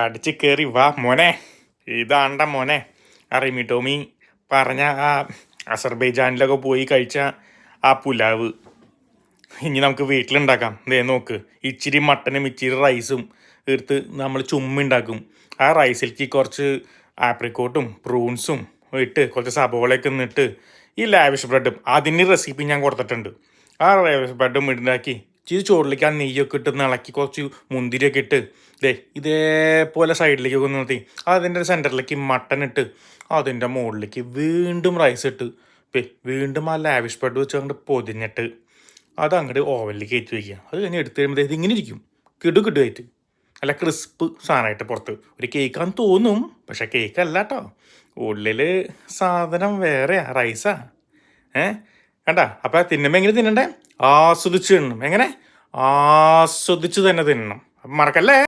അടിച്ച് കയറി വാ മോനെ. ഇതാണ്ട മോനെ റിമി ടോമി പറഞ്ഞ ആ അസർബൈജാനിലൊക്കെ പോയി കഴിച്ച ആ പുലാവ് ഇനി നമുക്ക് വീട്ടിലുണ്ടാക്കാം. ദേ നോക്ക്, ഇച്ചിരി മട്ടനും ഇച്ചിരി റൈസും എടുത്ത് നമ്മൾ ചുമ്മുണ്ടാക്കും. ആ റൈസിലേക്ക് കുറച്ച് ആപ്രിക്കോട്ടും പ്രൂൺസും ഇട്ട് കുറച്ച് സബോളയൊക്കെ ഇന്നിട്ട് ഈ ലാവിഷ് ബ്രെഡും അതിന് റെസിപ്പി ഞാൻ കൊടുത്തിട്ടുണ്ട്. ആ ലാവിഷ് ബ്രെഡും ഉണ്ടാക്കി ഇച്ചിരി ചോറിലേക്ക് ആ നെയ്യൊക്കെ ഇട്ട് ഇളക്കി കുറച്ച് മുന്തിരിയൊക്കെ ഇട്ട് ദേ ഇതേപോലെ സൈഡിലേക്ക് ഒന്ന് നിർത്തി അതിൻ്റെ സെൻറ്ററിലേക്ക് മട്ടൻ ഇട്ട് അതിൻ്റെ മുകളിലേക്ക് വീണ്ടും റൈസ് ഇട്ട് വീണ്ടും ആ ലാവിഷ് ബ്രെഡ് വെച്ച് അങ്ങോട്ട് പൊതിഞ്ഞിട്ട് അത് അങ്ങോട്ട് ഓവനിലേക്ക് കയറ്റി വയ്ക്കുക. അത് കഴിഞ്ഞ് എടുത്ത് കഴിയുമ്പോൾ ഇത് ഇങ്ങനെ ഇരിക്കും, കിടുകിടുമായിട്ട് നല്ല ക്രിസ്പ് സാധനമായിട്ട് പുറത്ത്. ഒരു കേക്കാന്ന് തോന്നും, പക്ഷെ കേക്കല്ല കേട്ടോ, ഉള്ളിൽ സാധനം വേറെയാ, റൈസാ. കണ്ട. അപ്പം തിന്നുമ്പോൾ എങ്ങനെ തിന്നണ്ടേ? ആസ്വദിച്ച് തിന്നണം. എങ്ങനെ? ആസ്വദിച്ച് തന്നെ തിന്നണം. അപ്പം മറക്കല്ലേ.